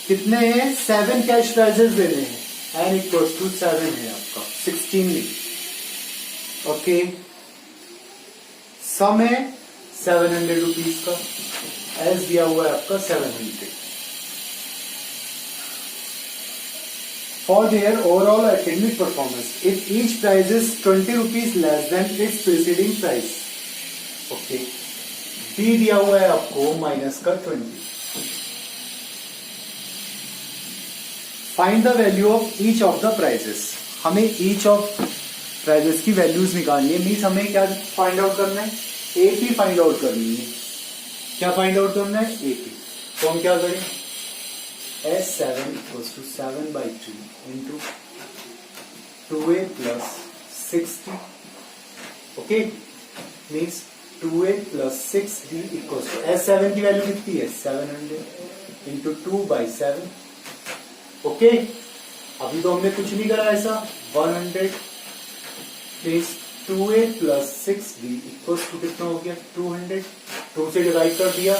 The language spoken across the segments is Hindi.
कितने हैं? 7 कैश प्राइजेस देने हैं, n इक्वल्स टू 7 है आपका 16 ओके। सम है 700 रुपीज का, एस दिया हुआ है आपका 700। For their overall academic performance if each prize is 20 rupees less than its preceding price. Okay, बी दिया हुआ है आपको माइनस का 20। Find the value of each of the prizes. हमें ईच ऑफ प्राइजेस की वैल्यूज निकालनी है, मीन्स हमें क्या फाइंड आउट करना है? एपी फाइंड आउट करनी है। क्या फाइंड आउट करना है? एपी। तो हम क्या करें? S7 equals to 7 by 2 into 2a plus 60. Okay, means 2a plus 6b equals to S7 की वैल्यू कितनी है? 700 into 2 by 7. ओके, अभी तो हमने कुछ नहीं करा ऐसा। 100 means 2a plus 6b equals to कितना हो गया? 200। 2 से डिवाइड कर दिया,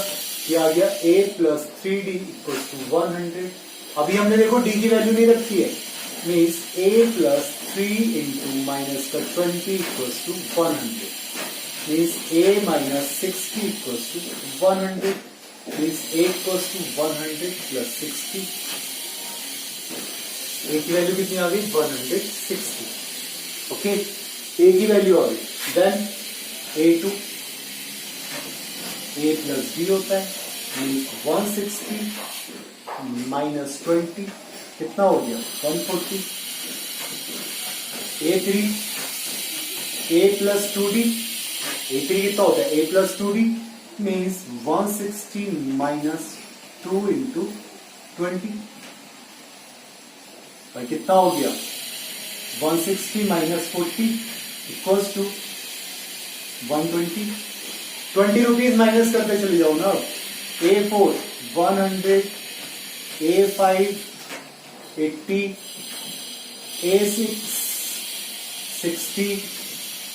ये आ गया a plus 3d equals to 100। अभी हमने देखो d की वैल्यू नहीं रखी है, means a plus 3 into minus का 20 equals to 100, means a minus 60 equals to 100, means a equals to 100 plus 60। a की वैल्यू कितनी आ गई? 160। ओके, a की वैल्यू आ गई। Then a2 a plus b होता है, मीन्स 160 माइनस 20 कितना हो गया? 140। a3 a plus 2d, a3 कितना होता है? a plus 2d means 160 minus 2 into 20। भाई कितना हो गया? 160 माइनस 40 इक्वल्स टू 120। 20 रुपीज माइनस करते चले जाओ ना। A4 100, A5 80, A6 60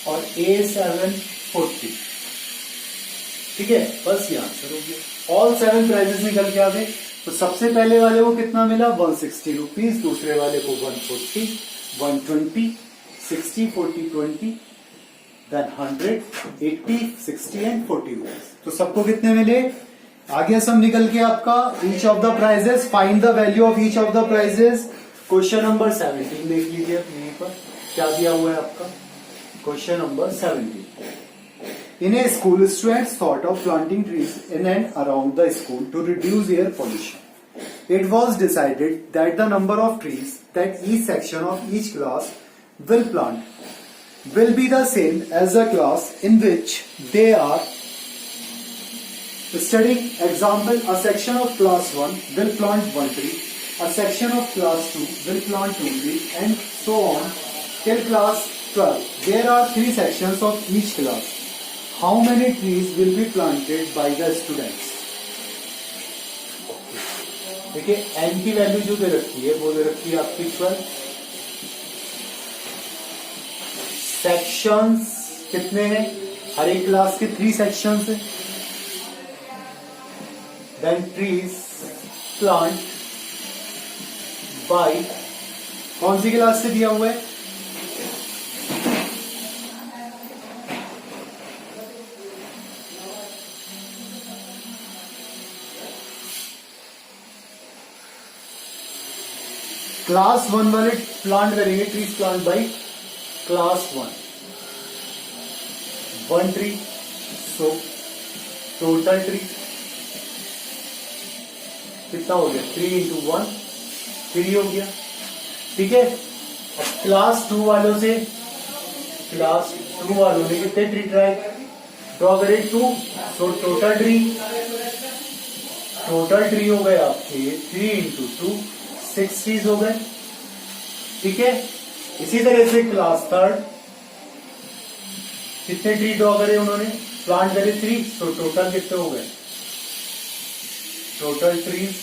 और A7 40। ठीक है, बस ये आंसर हो गया। ऑल 7 प्राइजेस निकल के आ गए। तो सबसे पहले वाले को कितना मिला? 160 रुपीज, दूसरे वाले को 140, 120, 60, 40, 20, then 100, 80, 60 and 40 rupees। तो सबको कितने मिले? आगे सम निकल के आपका each of the prizes, find the value of each of the prizes. Question number 17 देख लीजिए यहीं पर क्या दिया हुआ है आपका। Question number 17। In a school, students thought of planting trees in and around the school to reduce air pollution. It was decided that the number of trees that each section of each class will plant will be the same as the class in which they are studying. Example, a section of class 1 will plant 1 tree, a section of class 2 will plant 2 trees, and so on till class 12. There are 3 sections of each class. How many trees will be planted by the students? देखिए n की वैल्यू जो दे रखी है वो दे रखी है आपकी 12। सेक्शंस कितने हैं? हर एक क्लास के 3 सेक्शंस हैं। देन ट्रीज प्लांट बाय कौन सी क्लास से दिया हुआ है? क्लास 1 वाले प्लांट करेंगे, trees plant by class 1, 1 tree, so total tree कितना हो गया? 3 into 1 3 हो गया। ठीक है, अब क्लास 2 वालों से, क्लास 2 वालों ने कितने ट्री ड्रॉ करे? 2, सो टोटल ट्री हो गए आपके 3 into 2 6 ट्रीज हो गए। ठीक है, इसी तरह से क्लास 3 कितने ट्री ड्रॉ करे उन्होंने? प्लांट करे 3, सो टोटल कितने हो गए? Total trees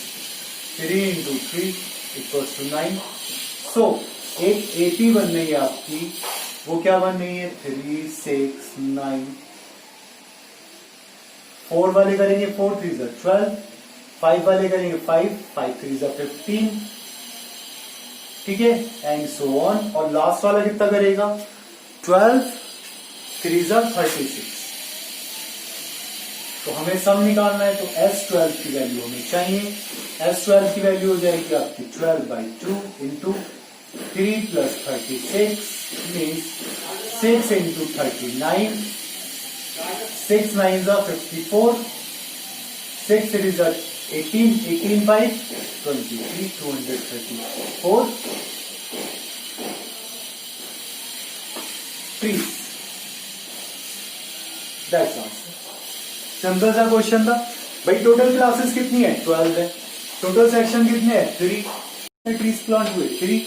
3 into 3 equals to 9। So एक एपी बन रही है आपकी, वो क्या बन रही है? 3, 6, 9। 4 वाले करेंगे 4 3 12, 5 वाले करेंगे 5, 5 3 जा 15, ठीक है, एंड सो ऑन। और लास्ट वाला कितना करेगा 12 3 जा 36। तो हमें सम निकालना है, तो S12 की वैल्यू हमें चाहिए। S12 की वैल्यू हो जाएगी आपकी 12/2 इंटू 3 प्लस 36 मीन्स 6 इंटू 39, 6 9 जा 54, 6 3 जा 18, 18 5 23, 234 trees. That's answer. सिंपल सा क्वेश्चन था भाई। टोटल क्लासेस कितनी है 12 है, टोटल सेक्शन कितने हैं 3, ट्रीज प्लांट हुए 3,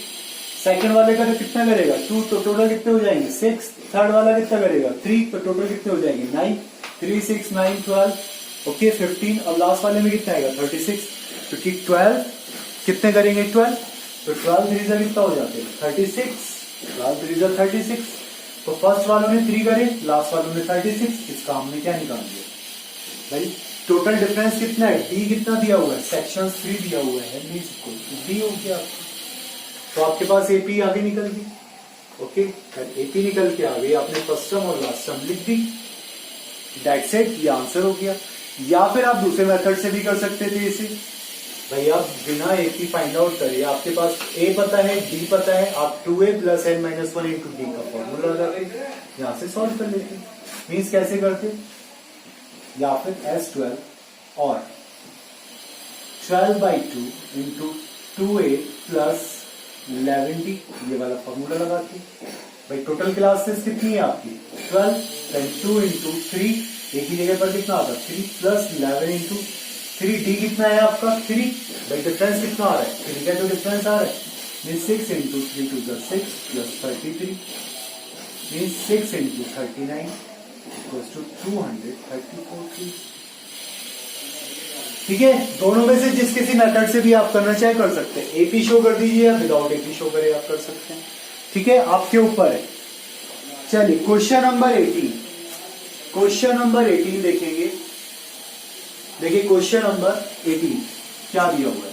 सेकंड वाले का कितना करेगा 2, तो टोटल कितने हो जाएंगे 6, थर्ड वाला कितना करेगा 3, तो टोटल कितने हो जाएंगे 9, 3 6 9 12, ओके 15, और लास्ट वाले में कितना आएगा 36, क्योंकि 12 कितने करेंगे 12, तो 12 3 से कितना हो जाते हैं 36, 12 3 से 36, तो फर्स्ट वालों ने 3 करे, लास्ट वालों ने 36, इसका हमने क्या निकाल दिया भाई। टोटल डिफरेंस कितना है, डी कितना दिया हुआ है, सेक्शन 3 दिया हुआ है, मींस डी हो गया। तो आपके पास एपी आगे निकल गई, ओके, एपी निकल के आ गई, आपने फर्स्ट टर्म और लास्ट टर्म लिख दी, दैट्स इट, ये आंसर हो गया। या फिर आप दूसरे मेथड से भी कर सकते थे इसे भाई, आप बिना एपी फाइंड आउट करिए, आपके पास ए पता है डी पता है, आप 2a + n - 1 इंटू डी का फॉर्मूला लगाते यहां से सॉल्व कर लेते। मीन्स कैसे करते, या फिर S12 और 12/2 इंटू 2a + 11d ये वाला फॉर्मूला लगाते भाई। टोटल क्लासेस कितनी है आपकी 12, देन 2 इंटू 3, एक ही जगह पर कितना आता है 3 + 11 इंटू 3, डी कितना है आपका 3 भाई, डिफरेंस कितना आ रहा है 3 का, जो डिफरेंस आ रहा है मीन्स 6 इंटू 3 2 + 6 + 33 मीन्स 6 इंटू 39 = 234। ठीक है, दोनों में से जिस किसी मेथड से भी आप करना चाहे कर सकते हैं। एपी शो कर दीजिए या विदाउट एपी शो करे आप कर सकते हैं, ठीक है, आपके ऊपर है। चलिए क्वेश्चन नंबर 18, क्वेश्चन नंबर 18 देखेंगे। देखिए क्वेश्चन नंबर 18 क्या दिया हुआ है।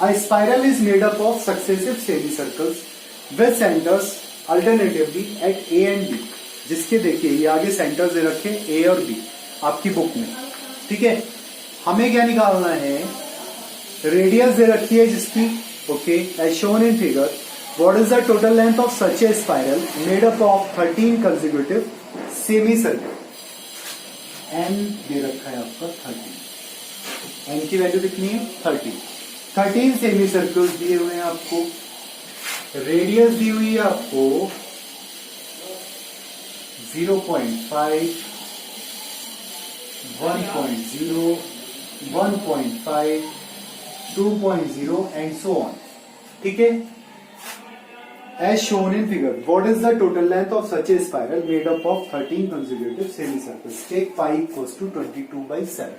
A spiral is made up of successive semicircles with centers alternatively at A and B, जिसके देखिए ये आगे सेंटर्स दे रखे A और B आपकी बुक में, ठीक है। हमें क्या निकालना है, रेडियस दे रखी है जिसकी, okay, as shown in figure. What is the total length of such a spiral made up of 13 consecutive semi circle. N दे रखा है आपका 30, एन की वैल्यू कितनी है 30, 13 सेमी सर्कल्स दिए हुए हैं आपको, रेडियस दी हुई है आपको 0.5, 1.0, 1.5, 2.0 एंड सो ऑन, ठीक है। As shown in figure, what is the total length of such a spiral made up of 13 consecutive semicircles? Take pi equals to 22/7.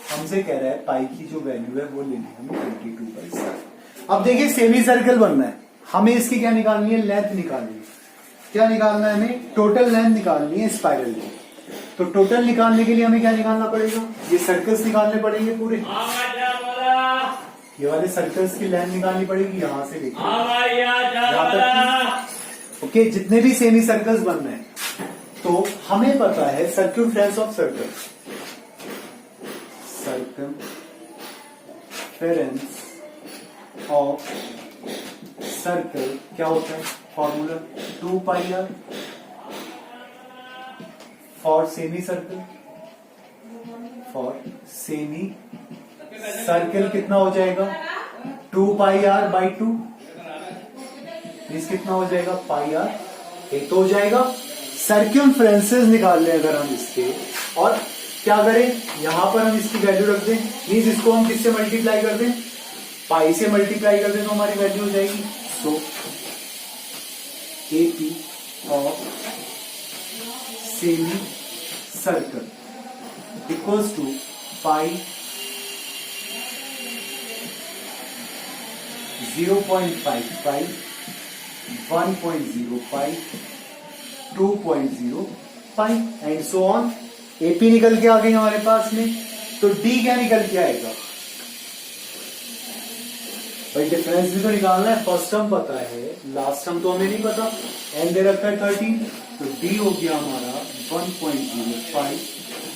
हमसे कह रहा है पाई की जो वैल्यू है वो लेनी है हमें 22/7। अब देखिए सेमी सर्कल बनना है, हमें इसकी क्या निकालनी है, लेंथ निकालनी है। क्या निकालना है हमें, टोटल लेंथ निकालनी है स्पाइरल की। तो टोटल निकालने के लिए हमें क्या निकालना पड़ेगा, ये सर्कल्स निकालने पड़ेंगे पूरे, ये वाले सर्कल्स की लेंथ निकालनी पड़ेगी यहां से लेकर यहां तक, ओके, जितने भी सेमी सर्कल्स बन रहे हैं। तो हमें पता है circumference of circle, circumference of circle क्या होता है, formula 2πr for semi circle, for semi circle कितना हो जाएगा 2πr/2, कितना हो जाएगा πr, ये तो हो जाएगा। सर्कमफ्रेंसेस निकाल लें अगर हम इसके, और क्या करें यहां पर हम इसकी वैल्यू रख दें, मीन्स इसको हम किससे मल्टीप्लाई कर दें, पाई से मल्टीप्लाई कर दें तो हमारी वैल्यू हो जाएगी। So AP of semi circle equals to pi 0.55, 1.05, 2.05 and so on. AP निकल के आ गई हमारे पास में, तो डी क्या निकल के आएगा भाई? डिफरेंस भी तो निकालना है। फर्स्ट टर्म पता है, लास्ट टर्म तो हमें नहीं पता। एन दे रखा है 13, तो डी हो गया हमारा 1.05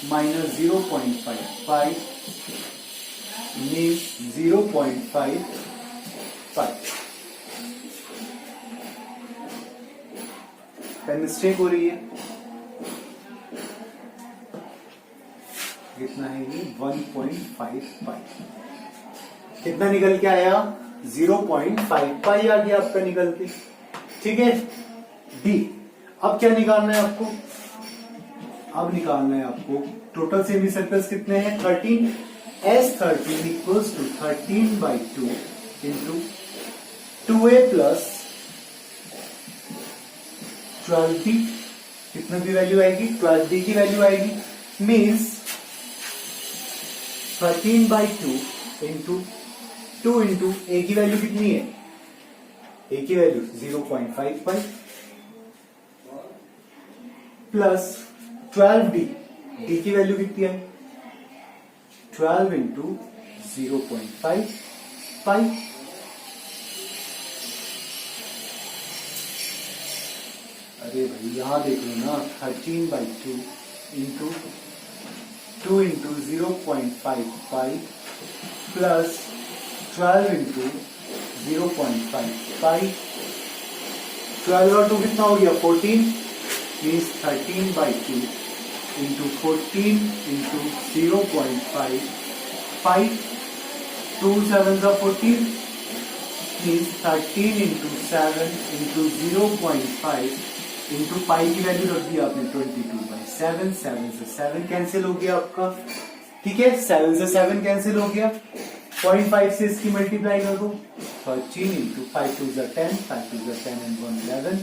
माइनस 0.55 मीन्स 0.55। मिस्टेक हो रही है, कितना है ये 1.55। कितना निकल के आया? 0.55 आ गया आपका निकल के। ठीक है, डी। अब क्या निकालना है आपको? अब निकालना है आपको टोटल सेमी सर्कल्स कितने हैं? 13। S 13 equals to 13/2 into 2a plus 12b। कितना की वैल्यू आएगी? 12b की वैल्यू आएगी। मीन्स 13/2 इंटू 2 इंटू ए की वैल्यू कितनी है? ए की वैल्यू 0.55 प्लस 12d। डी की वैल्यू कितनी है? 12 इंटू 0.55। अरे भाई यहां देख लो ना, 13/2 इंटू 2 इंटू 0.55 प्लस 12 इंटू 0.55। 12 और 2 कितना हो गया? 14 means 13/2 into 14 into 0.55। 2 7 14 means 13 into 7 into 0.5 into pi की वैल्यू रख दी आपने 22/7। 7 से 7 कैंसिल हो गया आपका। ठीक है, 7 से 7 कैंसिल हो गया। 0.5 से इसकी मल्टीप्लाई कर दो। 13 इंटू 5 2 10, 5 2 10 एंड 1 11।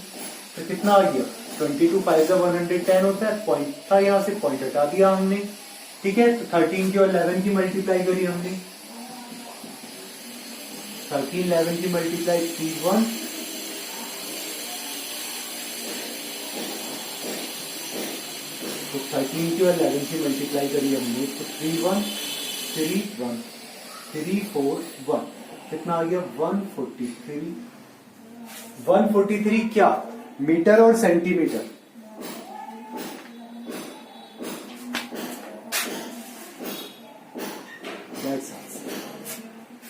तो कितना आ गया? 22 5 110 होता है। पॉइंट था यहां से, पॉइंट हटा दिया हमने। ठीक है, तो 13 की और 11 की मल्टीप्लाई करी हमने। 13 11 की मल्टीप्लाई 31। तो 13 की और 11 की मल्टीप्लाई करी हमने, तो 31 3 1 3 4 1। कितना आ गया? 143। 143 क्या? मीटर और सेंटीमीटर।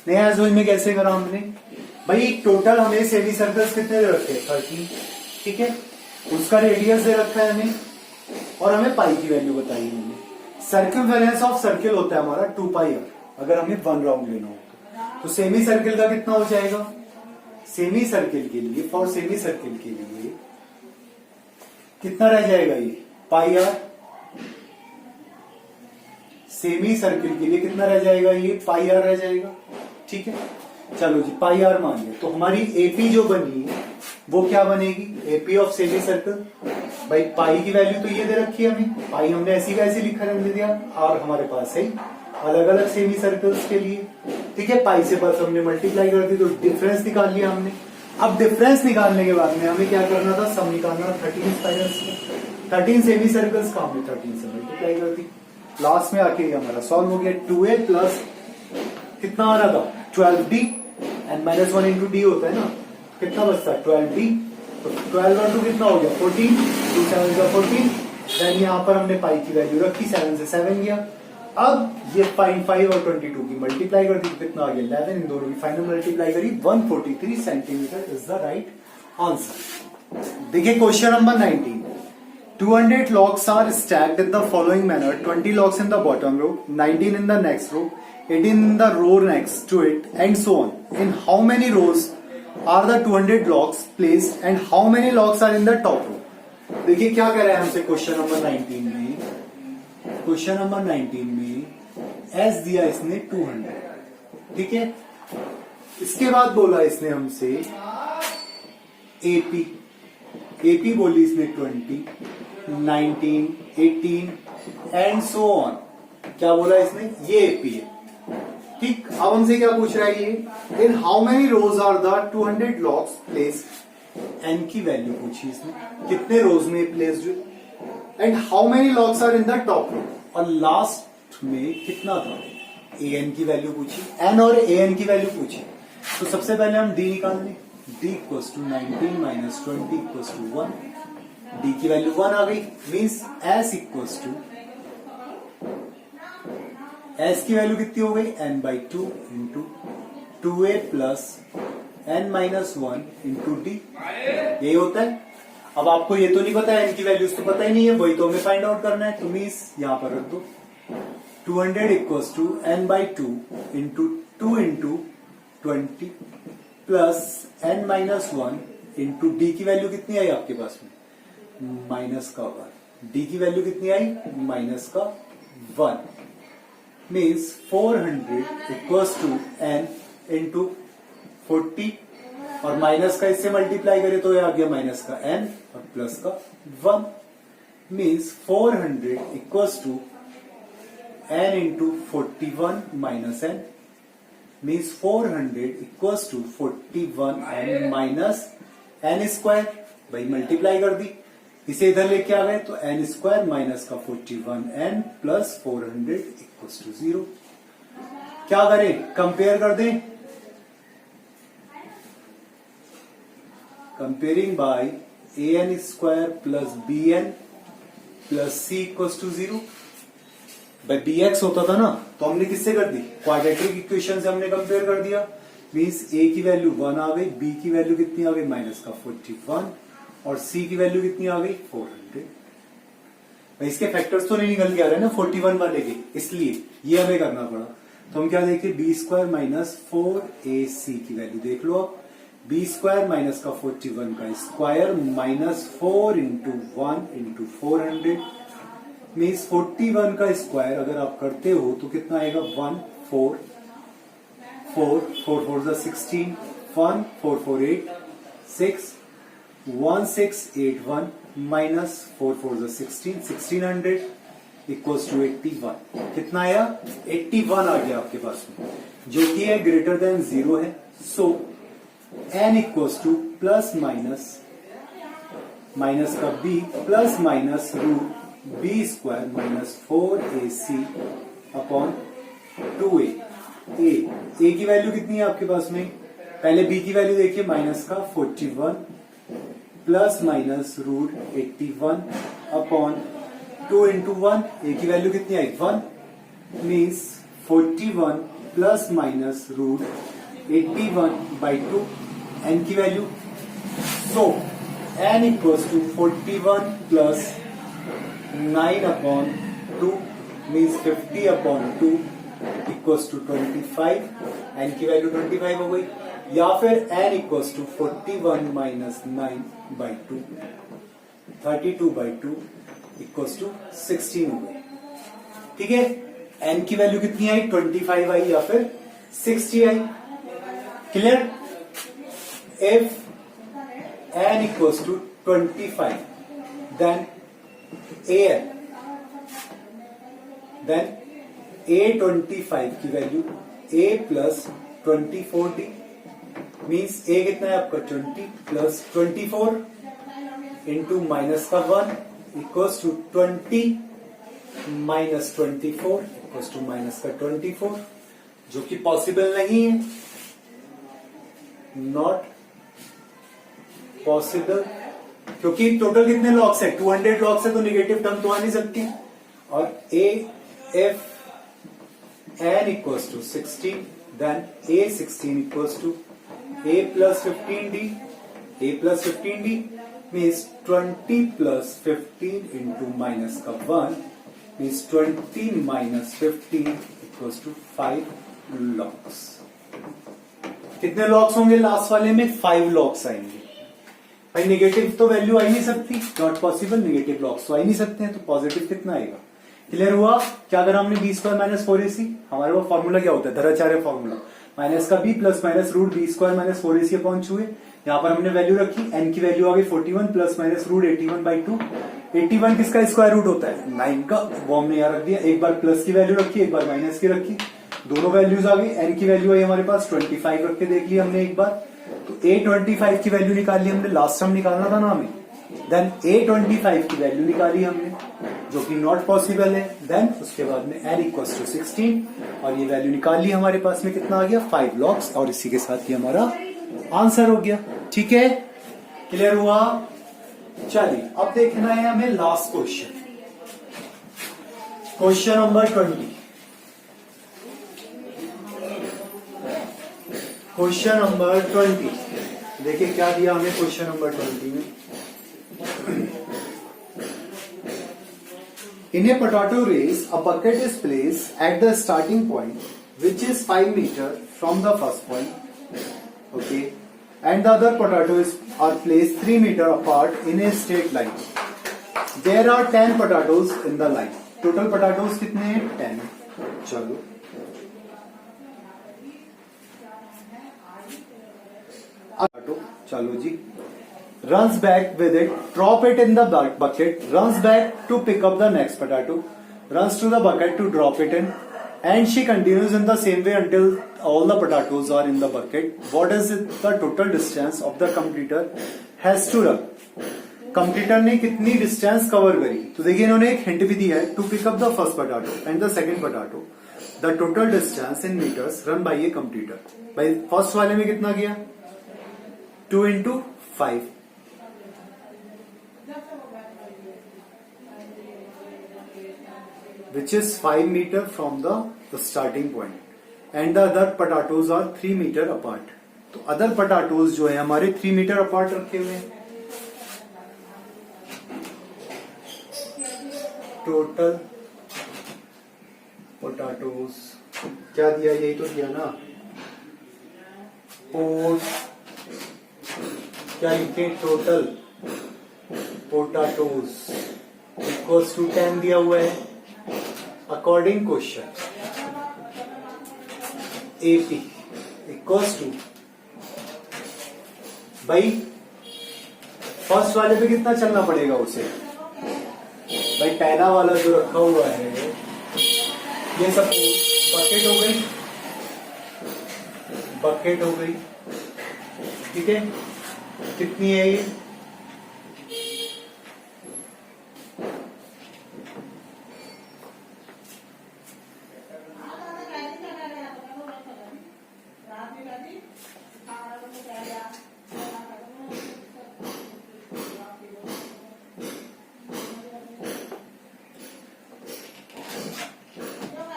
नया समझ में कैसे करा हमने भाई? टोटल हमें सेमी सर्कल्स कितने दे रखे हैं? 13। ठीक है, उसका रेडियस दे रखा है हमें, और हमें पाई की वैल्यू बताई है हमने। सर्कमफेरेंस ऑफ सर्किल होता है हमारा 2πr, अगर हमें 1 राउंड लेना हो तो सेमी सर्किल का कितना हो जाएगा? सेमी सर्किल के लिए, फॉर सेमी सर्किल के लिए कितना रह जाएगा ये? πr। सेमी सर्किल के लिए कितना रह जाएगा ये? πr रह जाएगा। ठीक है, चलो जी πr मान लिया। तो हमारी एपी जो बनी वो क्या बनेगी? AP of semi circle. भाई पाई की वैल्यू तो ये दे रखी है हमें, पाई हमने ऐसी का ऐसी लिखा रहने दिया, और हमारे पास है अलग अलग सेमी सर्कल्स के लिए। ठीक है, पाई से बस हमने मल्टीप्लाई कर दी, तो डिफरेंस निकाल लिया हमने। अब डिफरेंस निकालने के बाद में हमें क्या करना था? सम निकालना। 13 सेमी सर्कल्स का हमने 13 से मल्टीप्लाई कर दी। लास्ट में आके हमारा सॉल्व हो गया। 2a प्लस कितना आ रहा था? 12d एंड -1 इंटू डी होता है ना, कितना बचता है? 12d। तो 12 और 2 कितना हो गया? 14। 2 7 14। देन यहाँ पर हमने पाई की वैल्यू रखी, 7 से 7 गया। अब ये 5 और 22 की मल्टीप्लाई कर दी, कितना आ गया? 11। इन दोनों की फाइनल मल्टीप्लाई करी, 143 centimetre is the right answer. देखिए question number 19। 200 logs are stacked in the following manner: 20 logs in the bottom row, 19 in the next row, 18 in the row next to it, and so on. In how many rows are the 200 logs placed, and how many logs are in the top row? देखिए क्या कह रहा है हमसे क्वेश्चन नंबर 19 में। क्वेश्चन नंबर 19 में एस दिया इसने 200। ठीक है, इसके बाद बोला इसने हमसे एपी। एपी बोली इसने 20, 19, 18 एंड सो ऑन। क्या बोला इसने? ये एपी है। ठीक, अब हमसे क्या पूछ रहा है ये? In how many rows are the 200 logs placed? N की वैल्यू पूछी इसने, कितने रोज में placed? And how many logs are in the top row, और लास्ट में कितना था, ए एन की वैल्यू पूछी, एन और ए एन की वैल्यू पूछी। तो सबसे पहले हम डी निकाल लें, d equals to 19 minus 20 equals to 1, d की वैल्यू 1 आ गई, means S equals to, S की वैल्यू कितनी हो गई, n by 2 into 2a plus n minus 1 into d, यही होता है। अब आपको ये तो नहीं पता है, एन की वैल्यूज तो पता ही नहीं है, वही तो हमें फाइंड आउट करना है। तो मीन्स यहां पर रख दो 200 equals to n by 2 into 2 into 20 plus n minus 1 into d की वैल्यू कितनी आई आपके पास में, माइनस का 1, डी की वैल्यू कितनी आई, माइनस का 1, means 400 equals to n into 40, और माइनस का इससे मल्टीप्लाई करें तो ये आ गया माइनस का एन और प्लस का 1, means 400 equals to n into 41 minus n, means 400 equals to 41 n minus n square, भाई मल्टीप्लाई कर दी, इसे इधर लेके आ गए तो एन स्क्वायर माइनस का 41 एन प्लस 400 इक्वल्स टू 0। क्या करें, कंपेयर कर दें, comparing by a n square plus b n plus c equals to 0। भाई बी एक्स होता था ना, तो हमने किससे कर दी, क्वाड्रेटिक इक्वेशन से हमने कंपेयर कर दिया, मीन्स ए की वैल्यू 1 आ गई, बी की वैल्यू कितनी आ गई, माइनस का 41, और सी की वैल्यू कितनी आ गई, 400। भाई इसके फैक्टर्स तो नहीं निकल के आ रहे ना 41 वाले के, इसलिए ये हमें करना पड़ा। तो हम क्या देखें, बी स्क्वायर माइनस 4ac की वैल्यू देख लो आप, बी स्क्वायर माइनस का 41 का square minus 4 into 1 into 400, means 41 का स्क्वायर अगर आप करते हो तो कितना आएगा, 1 4 4 4 4 16, 1 4 4 8 6 1 6 8 1 माइनस 4 4 16 1600 इक्वल्स टू 81। कितना आया, 81 आ गया आपके पास में, जो कि है ग्रेटर देन 0 है। So N equals to plus minus minus का B plus minus root B square minus 4ac upon 2a। A की वैल्यू कितनी है आपके पास में, पहले बी की वैल्यू देखिए, माइनस का 41 plus minus root 81 upon 2 into 1, A की वैल्यू कितनी आई, 1, means 41 plus minus root 81 by 2, N की value, so N equals to 41 plus 9 upon 2 means 50 upon 2 equals to 25, N की वैल्यू 25 हो गई, या फिर N equals to 41 minus 9 by 2 32 by 2 equals to 16 हो गई। ठीक है, एन की वैल्यू कितनी आई, 25 आई या फिर 60 आई। Clear, if N equals to 25 then then A25 की value A plus 24D, means A कितना है आपका 20 प्लस 24 इंटू माइनस का 1 equals to 20 minus 24 equals to minus का 24, जो कि पॉसिबल नहीं है, नॉट पॉसिबल, क्योंकि टोटल कितने लॉग्स है, 200 लॉग्स है, तो निगेटिव टर्म तो आ नहीं सकती। और if n equals to 16 then A16 equals to A plus 15D, A plus 15D means 20 plus 15 into minus का 1 means 20 minus 15 equals to 5 logs। कितने लॉग्स होंगे लास्ट वाले में, 5 लॉग्स आएंगे। भाई नेगेटिव तो वैल्यू आ ही नहीं सकती, नॉट पॉसिबल, नेगेटिव लॉग्स तो आ ही नहीं सकते हैं, तो पॉजिटिव कितना आएगा। क्लियर हुआ, क्या करा हमने, बी स्क्वायर माइनस 4ac, हमारे वो फॉर्मूला क्या होता है, धराचार्य फॉर्मूला, माइनस का B plus minus root B square minus 4ac upon 2a। यहाँ पर हमने वैल्यू रखी, एन की वैल्यू आ गई 41 प्लस माइनस रूट 81 बाई 2। 81 किसका स्क्वायर रूट होता है, 9 का, वो हमने यहाँ रख दिया, एक बार प्लस की वैल्यू रखी, एक बार माइनस की रखी, दोनों वैल्यूज आ गई। एन की वैल्यू आई हमारे पास 25 रख के देख लिया हमने एक बार, तो A25 की वैल्यू निकाल ली हमने, लास्ट टर्म निकालना था ना हमें, देन A25 की वैल्यू निकाली हमने, जो कि नॉट पॉसिबल है। देन उसके बाद में n इक्वल्स टू 16 और ये वैल्यू निकाल ली, हमारे पास में कितना आ गया 5 लॉग्स, और इसी के साथ ये हमारा आंसर हो गया। ठीक है, क्लियर हुआ? चलिए अब देखना है हमें last question, question number 20। Question number 20 देखिए क्या दिया हमें क्वेश्चन नंबर 20 में। In a potato race, a bucket is placed at the starting point, which is 5 meters from the first point. Okay, and the other potatoes are placed 3 meters apart in a straight line. There are 10 potatoes in the line. Total potatoes कितने हैं? 10. चलो चलो जी, runs back with it, drop it in the bucket, runs back to pick up the next potato, runs to the bucket to drop it in, and she continues in the same way until all the potatoes are in the bucket. What is it, the total distance of the completer has to run? कंप्लीटर ने कितनी डिस्टेंस कवर करी? तो देखिए इन्होंने एक हिंट भी दिया है, to pick up the first potato and the second potato, the total distance in meters run by a competitor. भाई फर्स्ट वाले में कितना गया? 2 into 5, which is 5 meter from the starting point, and the other potatoes are 3 meter apart. तो अदर potatoes जो है हमारे 3 meter apart रखे हुए हैं। टोटल पोटैटोज क्या दिया? यही तो दिया ना, क्या लिखे? टोटल पोटैटोज इक्वल्स टू 10 दिया हुआ है according question. AP equals to, भाई फर्स्ट वाले पे कितना चलना पड़ेगा उसे? भाई पहला वाला जो रखा हुआ है ये सब बकेट हो गई, बकेट हो गई, ठीक है। कितनी है ये?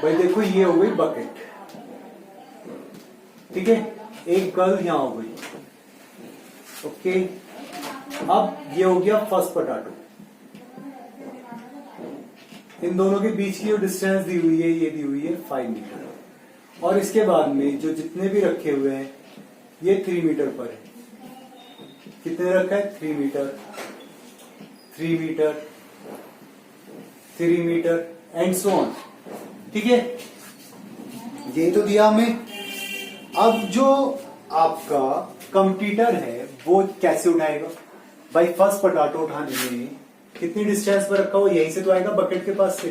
भाई देखो ये हो गई बकेट, ठीक है, एक गर्ल यहां हो गई। ओके, अब ये हो गया फर्स्ट पोटैटो। इन दोनों के बीच की जो डिस्टेंस दी हुई है ये दी हुई है 5 मीटर, और इसके बाद में जो जितने भी रखे हुए हैं ये 3 मीटर पर है। कितने रखा है? 3 metre, 3 metre, 3 metre and so on, ठीक है। ये तो दिया हमें। अब जो आपका कंप्यूटर है वो कैसे उठाएगा? भाई फर्स्ट पोटैटो उठाने में कितनी डिस्टेंस पर रखा हो? यहीं से तो आएगा बकेट के पास से,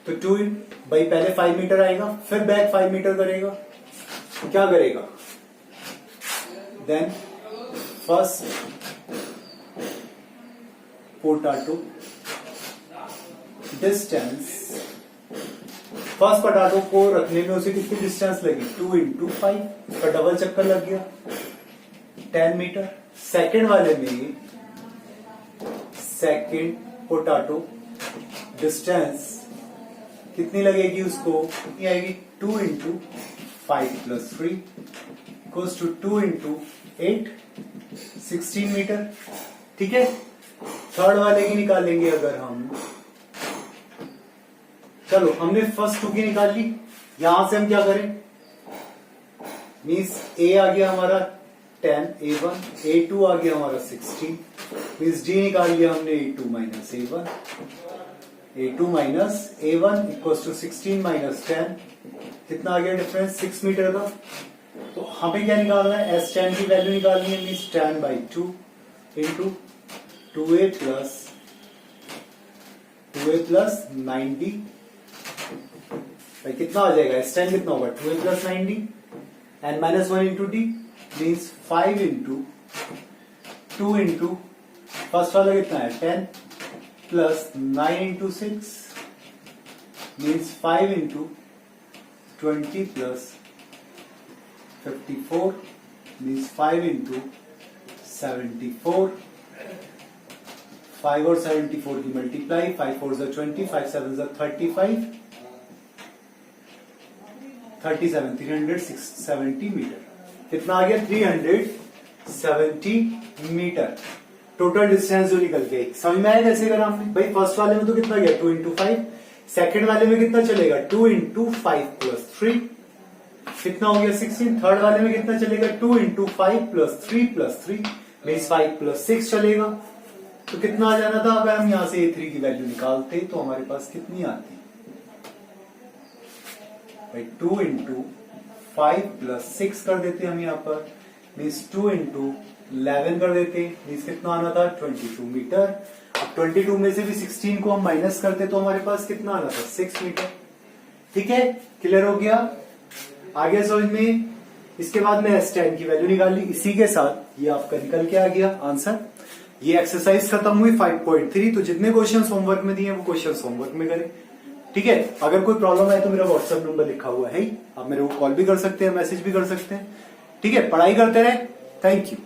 तो 2 भाई पहले 5 मीटर आएगा, फिर बैक 5 मीटर करेगा, क्या करेगा? Then first potato distance, first potato को रखने में उसे कितनी डिस्टेंस लगी? 2 into 5, उसका डबल चक्कर लग गया 10 मीटर। सेकेंड वाले में सेकेंड पोटैटो डिस्टेंस कितनी लगेगी उसको? कितनी आएगी? 2 into 5 plus 3 equals to 2 into 8, 16 metre, ठीक है। थर्ड वाले की निकालेंगे अगर हम, चलो हमने फर्स्ट 2 की निकाल ली, यहां से हम क्या करें? मीन्स A आ गया हमारा 10, A1, A2 आ गया हमारा 16, मीन्स D निकाल लिया हमने A2 minus A1, A2 minus A1 equals to 16 minus 10, कितना आ गया डिफरेंस? 6 मीटर का। तो हमें क्या निकालना है? S10 की वैल्यू निकालनी है, मीन्स 10/2 इंटू 2A plus 90, भाई कितना आ जाएगा? S10 कितना होगा? 2A plus 90 and -1 into D means 5 into 2 into first वाला कितना है 10 plus 9 into 6 means 5 into 20 plus 54 means 5 into 74 5 और 74 की मल्टीप्लाई 5 4 जा 20 5 7 जा 35 37 370 मीटर कितना आ गया 370 मीटर टोटल डिस्टेंस जो निकल गई। समझ में आया कैसे करा हमने भाई। फर्स्ट वाले में तो कितना गया 2 इंटू 5 सेकेंड वाले में कितना चलेगा 2 इंटू 5 प्लस 3 कितना हो गया 16 थर्ड वाले में कितना चलेगा 2 into 5 plus 3 plus 3 means 5 plus 6 चलेगा। तो कितना आ जाना था अगर हम यहां से A3 की वैल्यू निकालते तो हमारे पास कितनी आती भाई 2 इंटू 5 प्लस 6 कर देते हम यहाँ पर मीन्स 2 इंटू 11 कर देते मीन्स कितना आना था 22 मीटर। अब 22 में से भी 16 को हम माइनस करते तो हमारे पास कितना आना था 6 मीटर। ठीक है क्लियर हो गया आगे समझ में। इसके बाद में S10 की वैल्यू निकाल ली। इसी के साथ ये आपका निकल के आ गया आंसर। ये एक्सरसाइज खत्म हुई 5.3। तो जितने क्वेश्चंस होमवर्क में दिए वो क्वेश्चंस होमवर्क में करें। ठीक है अगर कोई प्रॉब्लम है तो मेरा व्हाट्सएप नंबर लिखा हुआ है आप मेरे को कॉल भी कर सकते हैं मैसेज भी कर सकते हैं। ठीक है पढ़ाई करते रहे। Thank you.